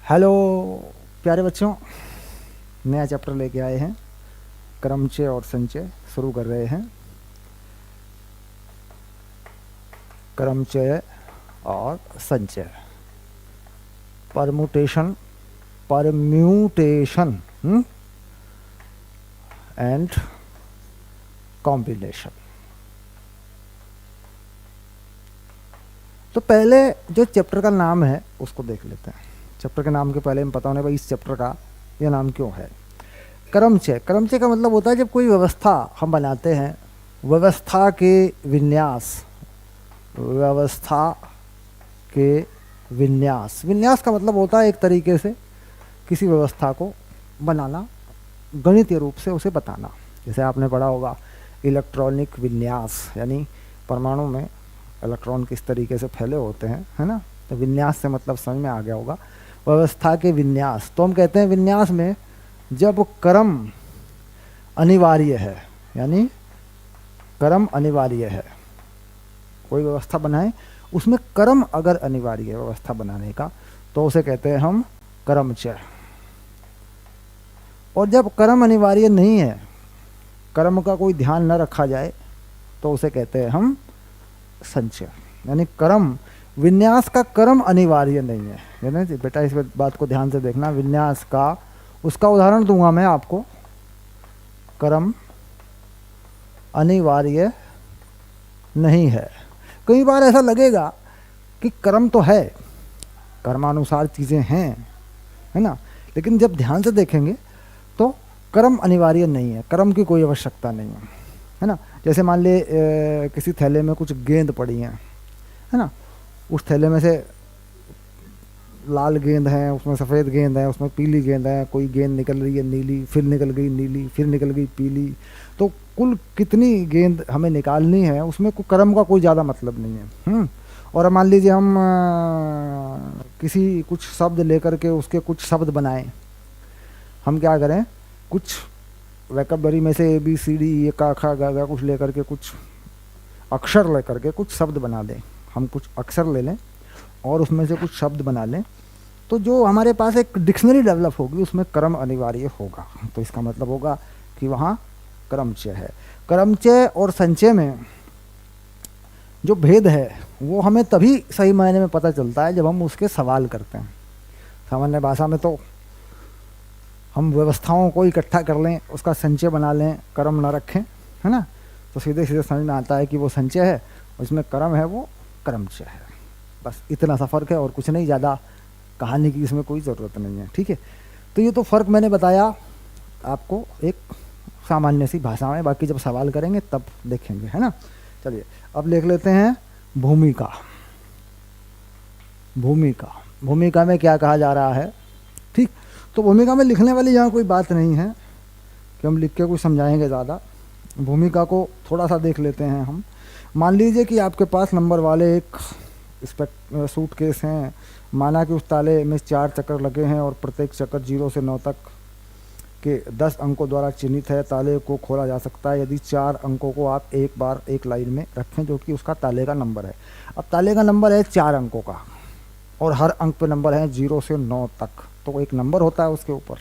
Hello प्यारे बच्चों, नया चैप्टर लेके आए हैं। क्रमचय और संचय शुरू कर रहे हैं। क्रमचय और संचय, परमुटेशन, परम्यूटेशन एंड कॉम्बिनेशन। तो पहले जो चैप्टर का नाम है उसको देख लेते हैं। चैप्टर के नाम के पहले हम पता होने भाई इस चैप्टर का यह नाम क्यों है। क्रमचय, क्रमचय का मतलब होता है जब कोई व्यवस्था हम बनाते हैं, व्यवस्था के विन्यास, व्यवस्था के विन्यास। विन्यास का मतलब होता है एक तरीके से किसी व्यवस्था को बनाना, गणितीय रूप से उसे बताना। जैसे आपने पढ़ा होगा इलेक्ट्रॉनिक विन्यास, यानी परमाणु में इलेक्ट्रॉन किस तरीके से फैले होते हैं, है ना। तो विन्यास से मतलब समझ में आ गया होगा। व्यवस्था के विन्यास, तो हम कहते हैं विन्यास में जब क्रम अनिवार्य है, यानी क्रम अनिवार्य है, कोई व्यवस्था बनाए उसमें क्रम अगर अनिवार्य है व्यवस्था बनाने का, तो उसे कहते हैं हम क्रमचय। और जब क्रम अनिवार्य नहीं है, क्रम का कोई ध्यान न रखा जाए, तो उसे कहते हैं हम संचय। यानी क्रम, विन्यास का क्रम अनिवार्य नहीं है। यानी बेटा इस बात को ध्यान से देखना, विन्यास का, उसका उदाहरण दूंगा मैं आपको। क्रम अनिवार्य नहीं है। कई बार ऐसा लगेगा कि क्रम तो है, कर्मानुसार चीज़ें हैं, है ना, लेकिन जब ध्यान से देखेंगे तो क्रम अनिवार्य नहीं है, क्रम की कोई आवश्यकता नहीं है ना। जैसे मान ले किसी थैले में कुछ गेंद पड़ी हैं, है ना, उस थैले में से लाल गेंद है, उसमें सफ़ेद गेंद है, उसमें पीली गेंद है, कोई गेंद निकल रही है नीली, फिर निकल गई नीली, फिर निकल गई पीली। तो कुल कितनी गेंद हमें निकालनी है, उसमें क्रम का कोई ज़्यादा मतलब नहीं है। और मान लीजिए हम किसी कुछ शब्द लेकर के उसके कुछ शब्द बनाएं। हम क्या करें, कुछ वैकबरी में से ABCD ये का खा गा कुछ लेकर के, कुछ अक्षर लेकर के कुछ शब्द बना दें। हम कुछ अक्षर ले लें और उसमें से कुछ शब्द बना लें, तो जो हमारे पास एक डिक्शनरी डेवलप होगी उसमें क्रम अनिवार्य होगा। तो इसका मतलब होगा कि वहाँ क्रमचय है। क्रमचय और संचय में जो भेद है वो हमें तभी सही मायने में पता चलता है जब हम उसके सवाल करते हैं। सामान्य भाषा में तो हम व्यवस्थाओं को इकट्ठा कर लें, उसका संचय बना लें, क्रम ना रखें, है ना, तो सीधे सीधे समझ में आता है कि वो संचय है, उसमें क्रम है वो क्रमचय है। बस इतना सा फ़र्क है और कुछ नहीं, ज़्यादा कहानी की इसमें कोई ज़रूरत नहीं है। ठीक है, तो ये तो फ़र्क मैंने बताया आपको एक सामान्य सी भाषा में, बाकी जब सवाल करेंगे तब देखेंगे, है ना। चलिए अब लिख लेते हैं भूमिका। भूमिका, भूमिका में क्या कहा जा रहा है। ठीक, तो भूमिका में लिखने वाली यहाँ कोई बात नहीं है कि हम लिख के कुछ समझाएंगे ज़्यादा। भूमिका को थोड़ा सा देख लेते हैं हम। मान लीजिए कि आपके पास नंबर वाले एक सूटकेस हैं। माना कि उस ताले में 4 चक्कर लगे हैं और प्रत्येक चक्कर 0 से 9 तक के 10 अंकों द्वारा चिन्हित है। ताले को खोला जा सकता है यदि 4 अंकों को आप एक बार एक लाइन में रखें, जो कि उसका ताले का नंबर है। अब ताले का नंबर है 4 अंकों का और हर अंक पे नंबर है 0 से 9 तक, तो एक नंबर होता है उसके ऊपर।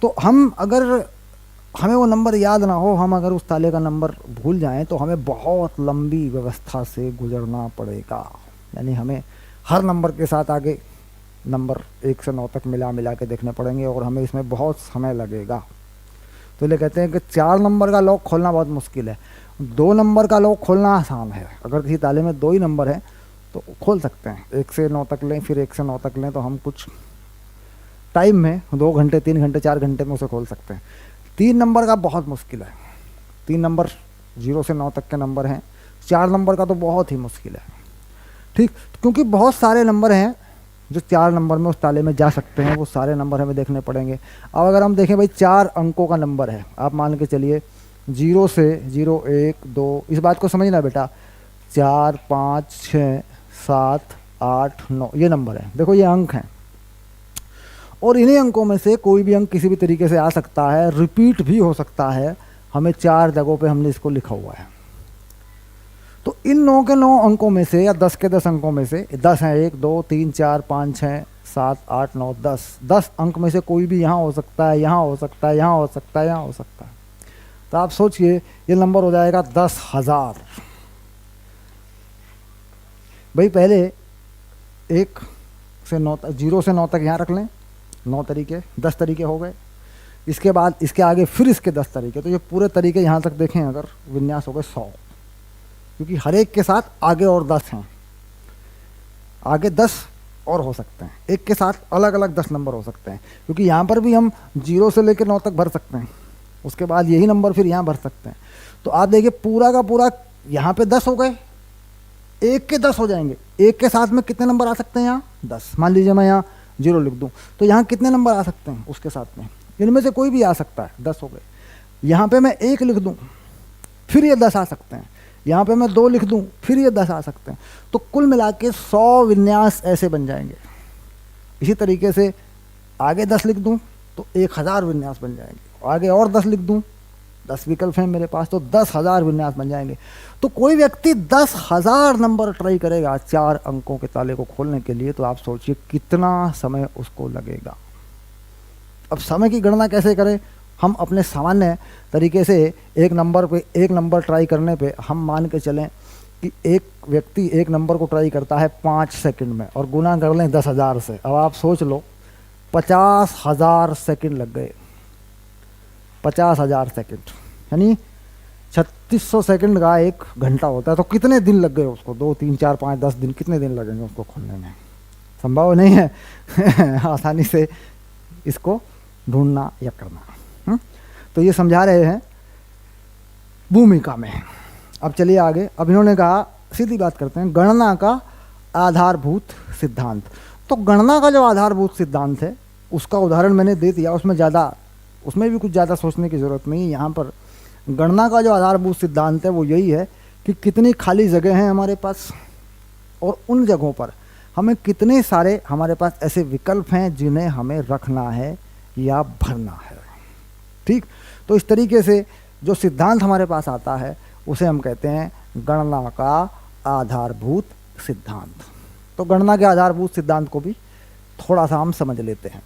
तो हम अगर हमें वो नंबर याद ना हो, हम अगर उस ताले का नंबर भूल जाएं, तो हमें बहुत लंबी व्यवस्था से गुजरना पड़ेगा। यानी हमें हर नंबर के साथ आगे नंबर 1 से 9 तक मिला के देखने पड़ेंगे और हमें इसमें बहुत समय लगेगा। तो ये कहते हैं कि 4 नंबर का लॉक खोलना बहुत मुश्किल है, 2 नंबर का लॉक खोलना आसान है। अगर किसी ताले में 2 ही नंबर है तो खोल सकते हैं, 1 से 9 तक लें, फिर 1 से 9 तक लें, तो हम कुछ टाइम में 2 घंटे 3 घंटे 4 घंटे में उसे खोल सकते हैं। 3 नंबर का बहुत मुश्किल है। 3 नंबर 0 से 9 तक के नंबर हैं, 4 नंबर का तो बहुत ही मुश्किल है। ठीक, क्योंकि बहुत सारे नंबर हैं जो 4 नंबर में उस ताले में जा सकते हैं, वो सारे नंबर हमें देखने पड़ेंगे। अब अगर हम देखें भाई 4 अंकों का नंबर है, आप मान के चलिए 0 से 0 1 2, इस बात को समझना बेटा, 4 5 6 7 8 9 ये नंबर है। देखो ये अंक हैं और इन्हीं अंकों में से कोई भी अंक किसी भी तरीके से आ सकता है, रिपीट भी हो सकता है। हमें 4 जगहों पे हमने इसको लिखा हुआ है। तो इन 9 के 9 अंकों में से या 10 के 10 अंकों में से 10 हैं, 1 2 3 4 5 6 7 8 9 10, 10 अंक में से कोई भी यहाँ हो सकता है, यहाँ हो सकता है, यहाँ हो सकता है, यहाँ हो सकता है। तो आप सोचिए ये नंबर हो जाएगा 10,000। भाई पहले 1 से 9 तक, 0 से 9 तक यहाँ रख लें, 9 तरीके, 10 तरीके हो गए। इसके बाद इसके आगे फिर इसके 10 तरीके, तो ये पूरे तरीके यहाँ तक देखें अगर विन्यास हो गए 100, क्योंकि हर एक के साथ आगे और 10 हैं, आगे 10 और हो सकते हैं, एक के साथ अलग अलग 10 नंबर हो सकते हैं, क्योंकि यहाँ पर भी हम 0 से लेकर 9 तक भर सकते हैं, उसके बाद यही नंबर फिर यहाँ भर सकते हैं। तो आप देखिए पूरा का पूरा यहाँ पे 10 हो गए, एक के 10 हो जाएंगे, एक के साथ में कितने नंबर आ सकते हैं यहाँ 10। मान लीजिए मैं यहाँ 0 लिख दूँ तो यहाँ कितने नंबर आ सकते हैं उसके साथ में, इनमें से कोई भी आ सकता है, 10 हो गए। यहाँ पे मैं 1 लिख दूँ फिर ये 10 आ सकते हैं, यहाँ पे मैं 2 लिख दूँ फिर ये 10 आ सकते हैं। तो कुल मिला के 100 विन्यास ऐसे बन जाएंगे। इसी तरीके से आगे 10 लिख दूँ तो 1000 विन्यास बन जाएंगे, आगे और 10 लिख दूँ, 10 विकल्प हैं मेरे पास, तो 10,000 विन्यास बन जाएंगे। तो कोई व्यक्ति 10,000 नंबर ट्राई करेगा 4 अंकों के ताले को खोलने के लिए, तो आप सोचिए कितना समय उसको लगेगा। अब समय की गणना कैसे करें? हम अपने सामान्य तरीके से एक नंबर ट्राई करने पे हम मान के चलें कि एक व्यक्ति एक नंबर को ट्राई करता है 5 सेकंड में, और गुना कर लें 10,000 से। अब आप सोच लो 50,000 सेकंड लग गए, 50,000 सेकंड यानी 3600 सेकंड का 1 घंटा होता है। तो कितने दिन लग गए उसको? 2 3 4 5 10 दिन, कितने दिन लगेंगे उसको खोलने में? संभव नहीं है आसानी से इसको ढूंढना या करना। तो ये समझा रहे हैं भूमिका में। अब चलिए आगे। अब इन्होंने कहा, सीधी बात करते हैं, गणना का आधारभूत सिद्धांत। तो गणना का जो आधारभूत सिद्धांत है उसका उदाहरण मैंने दे दिया, उसमें भी कुछ ज़्यादा सोचने की ज़रूरत नहीं है। यहाँ पर गणना का जो आधारभूत सिद्धांत है वो यही है कि कितनी खाली जगह हैं हमारे पास, और उन जगहों पर हमें कितने सारे हमारे पास ऐसे विकल्प हैं जिन्हें हमें रखना है या भरना है। ठीक, तो इस तरीके से जो सिद्धांत हमारे पास आता है उसे हम कहते हैं गणना का आधारभूत सिद्धांत। तो गणना के आधारभूत सिद्धांत को भी थोड़ा सा हम समझ लेते हैं।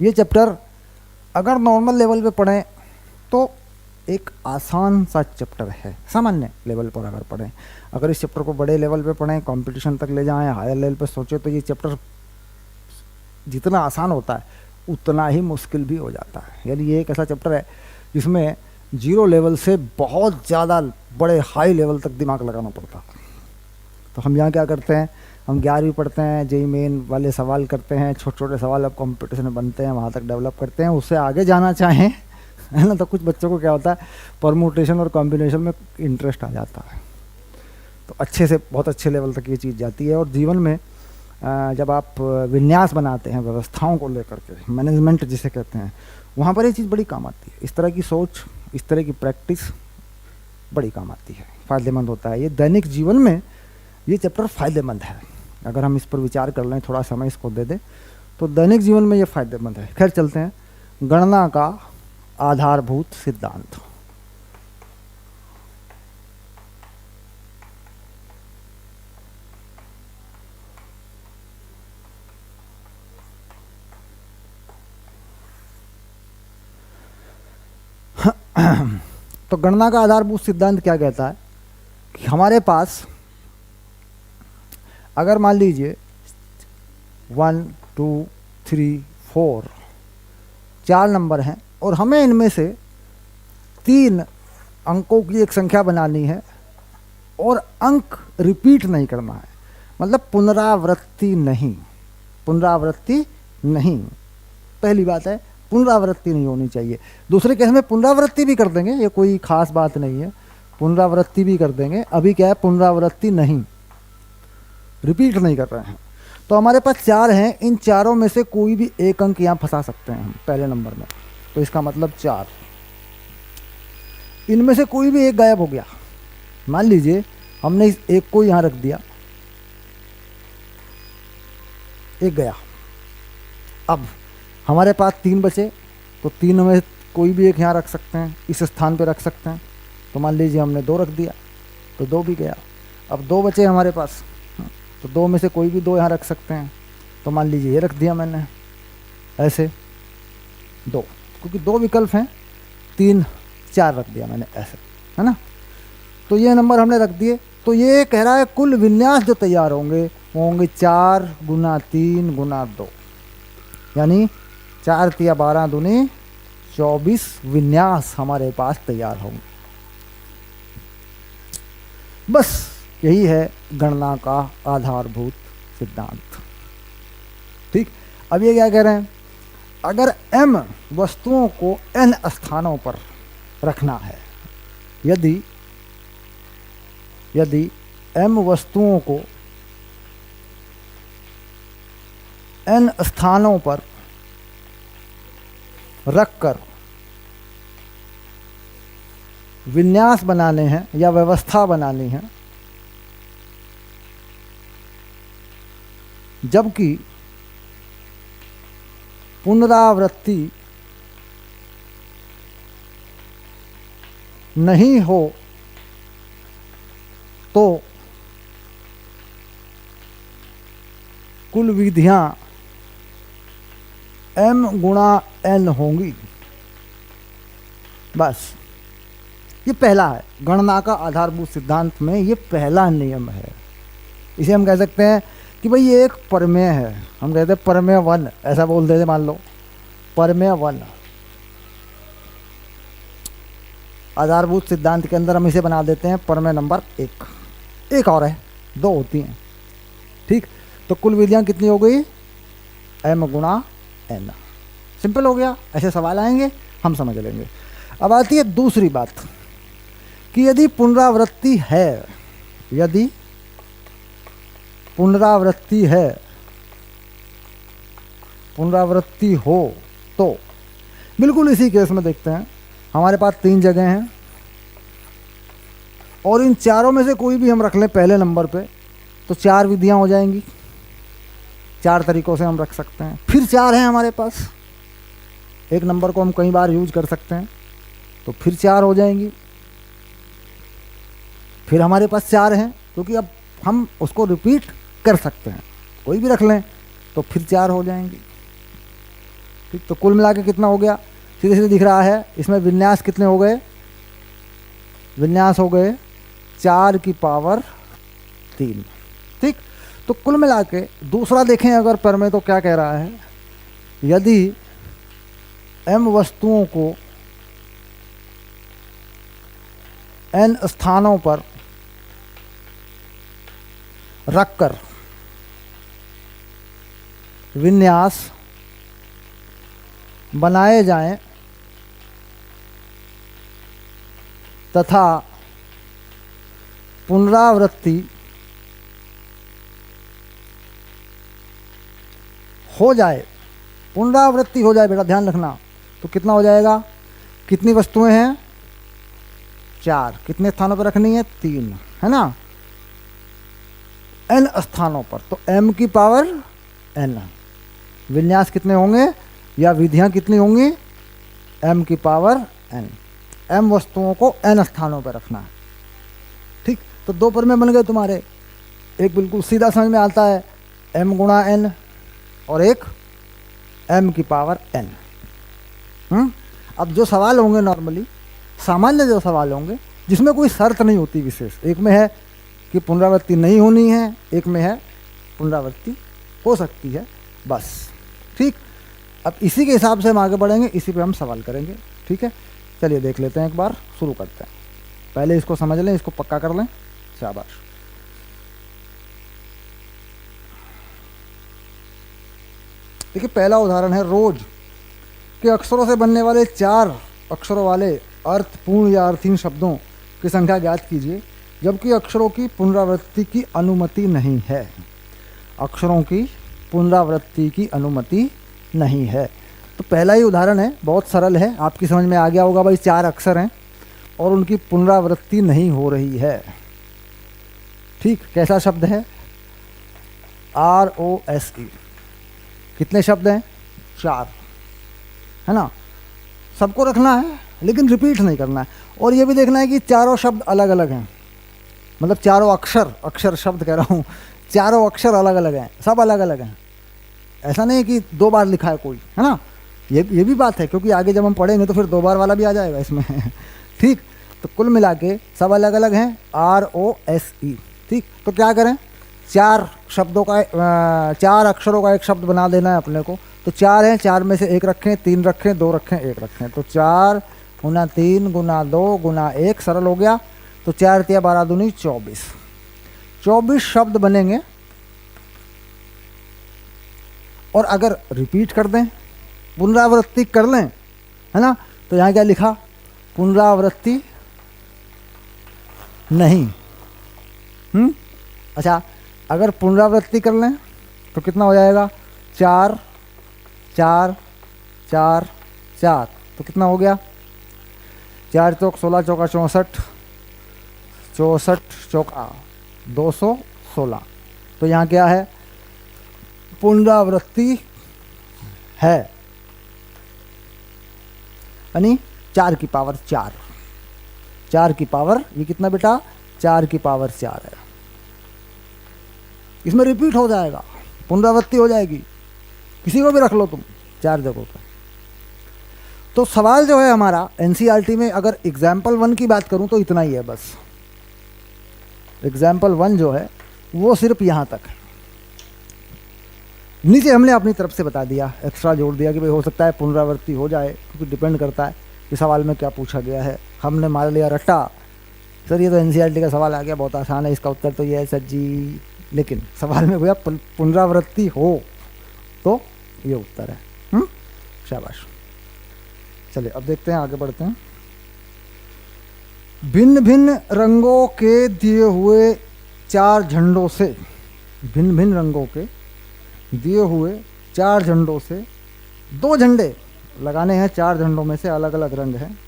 ये चैप्टर अगर नॉर्मल लेवल पे पढ़ें तो एक आसान सा चैप्टर है, सामान्य लेवल पर अगर पढ़ें। अगर इस चैप्टर को बड़े लेवल पे पढ़ें, कंपटीशन तक ले जाएं, हायर लेवल पे सोचें, तो ये चैप्टर जितना आसान होता है उतना ही मुश्किल भी हो जाता है। यानी ये एक ऐसा चैप्टर है जिसमें 0 लेवल से बहुत ज़्यादा बड़े हाई लेवल तक दिमाग लगाना पड़ता है। तो हम यहाँ क्या करते हैं, हम 11वीं पढ़ते हैं, जेईई मेन वाले सवाल करते हैं, छोटे छोटे सवाल अब कंपटीशन में बनते हैं, वहाँ तक डेवलप करते हैं। उससे आगे जाना चाहें, है ना, तो कुछ बच्चों को क्या होता है, परमुटेशन और कॉम्बिनेशन में इंटरेस्ट आ जाता है, तो अच्छे से बहुत अच्छे लेवल तक ये चीज़ जाती है। और जीवन में जब आप विन्यास बनाते हैं व्यवस्थाओं को लेकर के, मैनेजमेंट जिसे कहते हैं, वहाँ पर ये चीज़ बड़ी काम आती है। इस तरह की सोच, इस तरह की प्रैक्टिस बड़ी काम आती है, फ़ायदेमंद होता है। ये दैनिक जीवन में ये चैप्टर फ़ायदेमंद है। अगर हम इस पर विचार कर लें, थोड़ा समय इसको दे दें, तो दैनिक जीवन में ये फ़ायदेमंद है। खैर चलते हैं, गणना का आधारभूत सिद्धांत। तो गणना का आधारभूत सिद्धांत क्या कहता है कि हमारे पास अगर मान लीजिए 1 2 3 4 4 नंबर हैं और हमें इनमें से 3 अंकों की एक संख्या बनानी है और अंक रिपीट नहीं करना है, मतलब पुनरावृत्ति नहीं, पुनरावृत्ति नहीं। पहली बात है पुनरावृत्ति नहीं होनी चाहिए। दूसरे केस में पुनरावृत्ति भी कर देंगे, ये कोई खास बात नहीं है, पुनरावृत्ति भी कर देंगे। अभी क्या है, पुनरावृत्ति नहीं, रिपीट नहीं कर रहे हैं। तो हमारे पास 4 हैं, इन चारों में से कोई भी एक अंक यहाँ फंसा सकते हैं हम पहले नंबर में, तो इसका मतलब 4। इनमें से कोई भी एक गायब हो गया, मान लीजिए हमने इस एक को यहाँ रख दिया, एक गया, अब हमारे पास 3 बचे, तो 3 में कोई भी एक यहाँ रख सकते हैं, इस स्थान पे रख सकते हैं। तो मान लीजिए हमने 2 रख दिया, तो 2 भी गया। अब दो बचे हमारे पास, तो दो में से कोई भी दो यहाँ रख सकते हैं। तो मान लीजिए ये रख दिया मैंने ऐसे दो, क्योंकि दो विकल्प हैं, 3 4 रख दिया मैंने ऐसे, है ना। तो ये नंबर हमने रख दिए। तो ये कह रहा है कुल विन्यास जो तैयार होंगे वो होंगे 4 गुना 3 गुना 2, यानी 4 तिया 12 दूनी 24 विन्यास हमारे पास तैयार होंगे। बस यही है गणना का आधारभूत सिद्धांत। ठीक, अब ये क्या कह रहे हैं, अगर m वस्तुओं को n स्थानों पर रखना है, यदि m वस्तुओं को n स्थानों पर रखकर विन्यास बनाने हैं या व्यवस्था बनानी है, जबकि पुनरावृत्ति नहीं हो तो कुल विधियां m गुणा n होंगी। बस ये पहला है, गणना का आधारभूत सिद्धांत में ये पहला नियम है। इसे हम कह सकते हैं कि भाई ये एक प्रमेय है, हम कहते हैं प्रमेय 1, ऐसा बोल देते, मान लो प्रमेय 1। आधारभूत सिद्धांत के अंदर हम इसे बना देते हैं प्रमेय नंबर 1। एक और है, 2 होती हैं। ठीक, तो कुल विधियां कितनी हो गई, m गुणा n। सिंपल हो गया, ऐसे सवाल आएंगे हम समझ लेंगे। अब आती है दूसरी बात कि यदि पुनरावृत्ति है, यदि पुनरावृत्ति है, पुनरावृत्ति हो तो बिल्कुल इसी केस में देखते हैं, हमारे पास 3 जगह हैं और इन चारों में से कोई भी हम रख लें पहले नंबर पे तो 4 विधियां हो जाएंगी। 4 तरीकों से हम रख सकते हैं। फिर 4 हैं हमारे पास, एक नंबर को हम कई बार यूज कर सकते हैं तो फिर 4 हो जाएंगी। फिर हमारे पास 4 हैं क्योंकि अब हम उसको रिपीट कर सकते हैं, कोई भी रख लें तो फिर 4 हो जाएंगी। ठीक, तो कुल मिला के कितना हो गया, सीधे सीधे दिख रहा है। इसमें विन्यास कितने हो गए, विन्यास हो गए 4 की पावर 3। ठीक, तो कुल मिला के दूसरा देखें अगर प्रमेय तो क्या कह रहा है, यदि m वस्तुओं को n स्थानों पर रखकर विन्यास बनाए जाएं तथा पुनरावृत्ति हो जाए, पुनरावृत्ति हो जाए, बेटा ध्यान रखना, तो कितना हो जाएगा, कितनी वस्तुएं हैं, 4, कितने स्थानों पर रखनी है, 3, है ना, n स्थानों पर, तो m की पावर n। विन्यास कितने होंगे या विधियां कितनी होंगी, m की पावर n। m वस्तुओं को n स्थानों पर रखना है। ठीक, तो 2 प्रमेय बन गए तुम्हारे, एक बिल्कुल सीधा समझ में आता है m गुणा n और एक m की पावर n। अब जो सवाल होंगे नॉर्मली सामान्य जो सवाल होंगे जिसमें कोई शर्त नहीं होती विशेष, एक में है कि पुनरावृत्ति नहीं होनी है, एक में है पुनरावृत्ति हो सकती है, बस। ठीक, अब इसी के हिसाब से हम आगे बढ़ेंगे, इसी पे हम सवाल करेंगे। ठीक है, चलिए देख लेते हैं, एक बार शुरू करते हैं। पहले इसको समझ लें, इसको पक्का कर लें, शाबाश। देखिए पहला उदाहरण है, रोज के अक्षरों से बनने वाले 4 अक्षरों वाले अर्थपूर्ण या अर्थहीन शब्दों की संख्या ज्ञात कीजिए जबकि अक्षरों की पुनरावृत्ति की अनुमति नहीं है। अक्षरों की पुनरावृत्ति की अनुमति नहीं है। तो पहला ही उदाहरण है, बहुत सरल है, आपकी समझ में आ गया होगा भाई 4 अक्षर हैं और उनकी पुनरावृत्ति नहीं हो रही है। ठीक, कैसा शब्द है, ROSE। कितने शब्द हैं, 4, है ना। सबको रखना है लेकिन रिपीट नहीं करना है, और ये भी देखना है कि चारों शब्द अलग अलग हैं। मतलब चारों अक्षर, अक्षर शब्द कह रहा हूँ, चारों अक्षर अलग अलग हैं, सब अलग अलग हैं। ऐसा नहीं कि 2 बार लिखा है कोई, है ना। ये भी बात है, क्योंकि आगे जब हम पढ़ेंगे तो फिर 2 बार वाला भी आ जाएगा इसमें ठीक। तो कुल मिला के सब अलग अलग हैं, ROSE। ठीक, तो क्या करें, 4 शब्दों का 4 अक्षरों का एक शब्द बना देना है अपने को। तो 4 हैं, 4 में से 1 रखें, 3 रखें, 2 रखें, 1 रखें। तो 4 गुना 3 गुना 2 गुना 1 सरल हो गया। तो 4 तिया 12 दूनी 24, 24 शब्द बनेंगे। और अगर रिपीट कर दें, पुनरावृत्ति कर लें, है ना, तो यहाँ क्या लिखा, पुनरावृत्ति नहीं। अच्छा, अगर पुनरावृत्ति कर लें तो कितना हो जाएगा, 4 4 4 4, तो कितना हो गया, 4 चौक 16 चौका 64, 64 चौका 216। तो यहाँ क्या है, पुनरावृत्ति है, यानी 4 की पावर 4, 4 की पावर, ये कितना बेटा, 4 की पावर 4 है। इसमें रिपीट हो जाएगा, पुनरावृत्ति हो जाएगी, किसी को भी रख लो तुम 4 जगहों पर। तो सवाल जो है हमारा एनसीईआरटी में, अगर एग्जाम्पल 1 की बात करूं तो इतना ही है बस। एग्जाम्पल 1 जो है वो सिर्फ यहाँ तक है। नीचे हमने अपनी तरफ से बता दिया, एक्स्ट्रा जोड़ दिया कि भाई हो सकता है पुनरावृत्ति हो जाए, क्योंकि डिपेंड करता है कि सवाल में क्या पूछा गया है। हमने मार लिया रट्टा, सर ये तो एनसीईआरटी का सवाल आ गया, बहुत आसान है, इसका उत्तर तो ये है सर जी। लेकिन सवाल में भैया पुनरावृत्ति हो तो ये उत्तर है। शाबाश। चलिए अब देखते हैं, आगे बढ़ते हैं। भिन्न भिन्न रंगों के दिए हुए 4 झंडों से, भिन्न भिन्न रंगों के दिए हुए 4 झंडों से 2 झंडे लगाने हैं, 4 झंडों में से अलग अलग रंग हैं,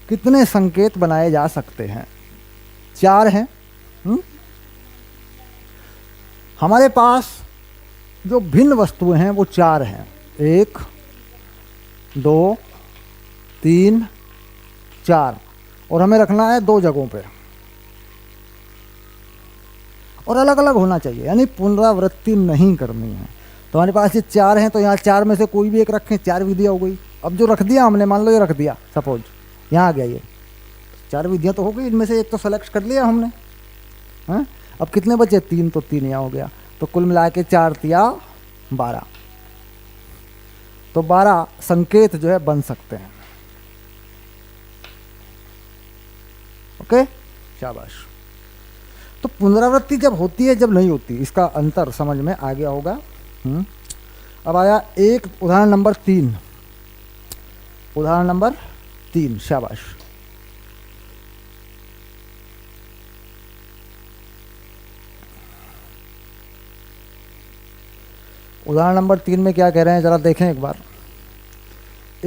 कितने संकेत बनाए जा सकते हैं। 4 हैं। हमारे पास जो भिन्न वस्तुएं हैं वो 4 हैं, 1 2 3 4, और हमें रखना है 2 जगहों पे, और अलग अलग होना चाहिए, यानी पुनरावृत्ति नहीं करनी है। तो हमारे पास ये 4 हैं, तो यहाँ 4 में से कोई भी एक रखें, 4 विधियाँ हो गई। अब जो रख दिया हमने, मान लो ये रख दिया, सपोज यहाँ आ गया, ये 4 विधियाँ तो हो गई, इनमें से एक तो सेलेक्ट कर लिया हमने, हैं। अब कितने बचे, 3, तो 3 यहाँ हो गया। तो कुल मिला के 4 तिया 12, तो 12 संकेत जो है बन सकते हैं। ओके, शाबाश। तो पुनरावृत्ति जब होती है, जब नहीं होती, इसका अंतर समझ में आ गया होगा। अब आया एक उदाहरण नंबर 3, उदाहरण नंबर 3, शाबाश। उदाहरण नंबर 3 में क्या कह रहे हैं, जरा देखें एक बार।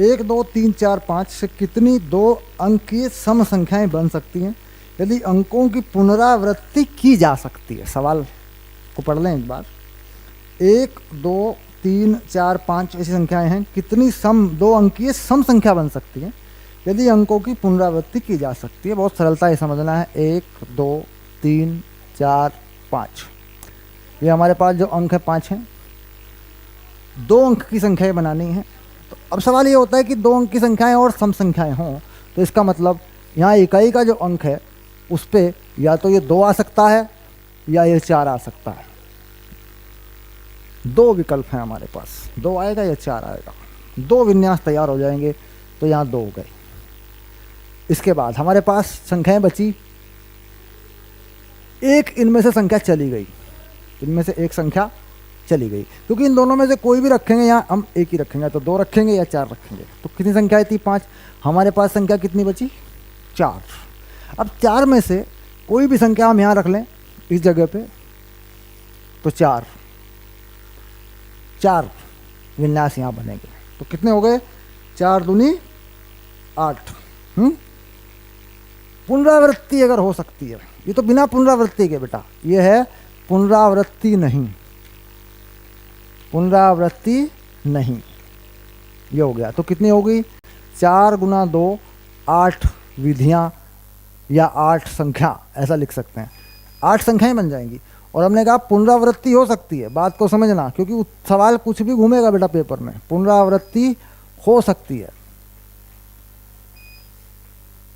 1 2 3 4 5 से कितनी 2 अंकीय सम संख्याएं बन सकती हैं यदि अंकों की पुनरावृत्ति की जा सकती है। सवाल को पढ़ लें एक बार। 1 2 3 4 5 ऐसी संख्याएं हैं, कितनी 2 अंकीय सम संख्या बन सकती हैं यदि अंकों की पुनरावृत्ति की जा सकती है। बहुत सरलता है, समझना है। 1 2 3 4 5, ये हमारे पास जो अंक है 5 हैं, 2 अंक की संख्याएं बनानी है। तो अब सवाल ये होता है कि 2 अंक की संख्याएं और सम संख्याएं हों, तो इसका मतलब यहाँ इकाई का जो अंक है उस पर या तो ये 2 आ सकता है या ये 4 आ सकता है। 2 विकल्प हैं हमारे पास, 2 आएगा या 4 आएगा। 2 विन्यास तैयार हो जाएंगे, तो यहाँ 2 हो गए। इसके बाद हमारे पास संख्याएं बची, एक इनमें से संख्या चली गई, इनमें से एक संख्या चली गई, क्योंकि इन दोनों में से कोई भी रखेंगे, यहाँ हम एक ही रखेंगे, तो 2 रखेंगे या 4 रखेंगे। तो कितनी संख्याएं थी, 5। हमारे पास संख्या कितनी बची, 4। अब 4 में से कोई भी संख्या हम यहाँ रख लें इस जगह पे, तो 4 विन्यास यहाँ बनेंगे। तो कितने हो गए, 4 दूनी 8। पुनरावृत्ति अगर हो सकती है, ये तो बिना पुनरावृत्ति के बेटा, ये है पुनरावृत्ति नहीं, पुनरावृत्ति नहीं, ये हो गया। तो कितनी हो गई, 4 गुना 2 8 विधियाँ या 8 संख्या, ऐसा लिख सकते हैं। 8 संख्याएं बन जाएंगी। और हमने कहा पुनरावृत्ति हो सकती है, बात को समझना, क्योंकि सवाल कुछ भी घूमेगा बेटा पेपर में, पुनरावृत्ति हो सकती है।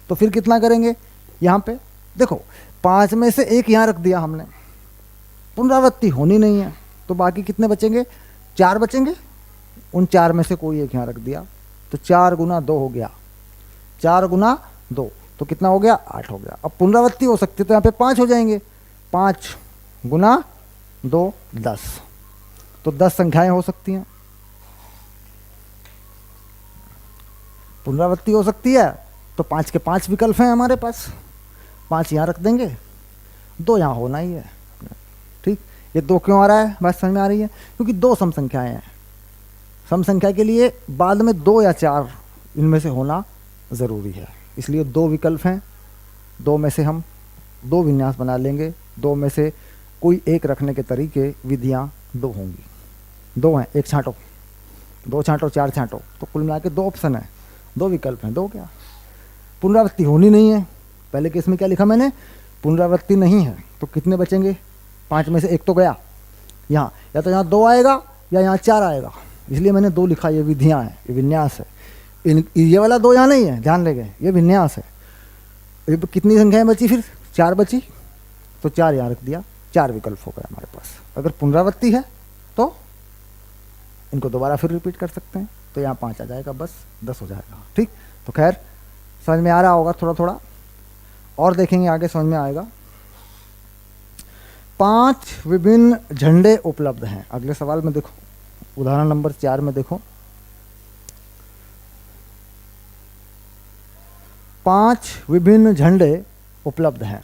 तो फिर कितना करेंगे, यहाँ पे देखो 5 में से एक यहाँ रख दिया हमने, पुनरावृत्ति होनी नहीं है, तो बाकी कितने बचेंगे, 4 बचेंगे। उन 4 में से कोई एक यहाँ रख दिया, तो 4 गुना 2 हो गया, 4 गुना 2 तो कितना हो गया, 8 हो गया। अब पुनरावृत्ति हो सकती है तो यहाँ पे 5 हो जाएंगे, 5 गुना 2 10, तो 10 संख्याएं हो सकती हैं। पुनरावृत्ति हो सकती है तो 5 के 5 विकल्प हैं हमारे पास, 5 यहाँ रख देंगे, 2 यहाँ होना ही है। ठीक, ये 2 क्यों आ रहा है, बात समझ में आ रही है, क्योंकि 2 सम संख्याएं हैं। सम संख्या के लिए बाद में 2 या 4 इनमें से होना ज़रूरी है, इसलिए 2 विकल्प हैं, 2 में से हम 2 विन्यास बना लेंगे, 2 में से कोई एक रखने के तरीके, विधियाँ 2 होंगी। 2 हैं, 1 छांटो, 2 छांटो, 4 छांटो, तो कुल मिला के 2 ऑप्शन है, 2 विकल्प हैं, 2 क्या। पुनरावृत्ति होनी नहीं है, पहले केस में क्या लिखा मैंने, पुनरावृत्ति नहीं है, तो कितने बचेंगे, 5 में से एक तो गया यहाँ, या तो यहाँ 2 आएगा या यहाँ 4 आएगा, इसलिए मैंने 2 लिखा। ये विधियाँ हैं, ये विन्यास है, ये वाला 2 यहाँ नहीं है, ध्यान रखें, ये विन्यास है। ये कितनी संख्याएं बची, फिर 4 बची, तो 4 यहाँ रख दिया, 4 विकल्प हो गए हमारे पास। अगर पुनरावृत्ति है तो इनको दोबारा फिर रिपीट कर सकते हैं, तो यहाँ 5 आ जाएगा, बस 10 हो जाएगा। ठीक, तो खैर समझ में आ रहा होगा, थोड़ा थोड़ा और देखेंगे आगे समझ में आएगा। 5 विभिन्न झंडे उपलब्ध हैं। अगले सवाल में देखो, उदाहरण नंबर 4 में देखो, 5 विभिन्न झंडे उपलब्ध हैं।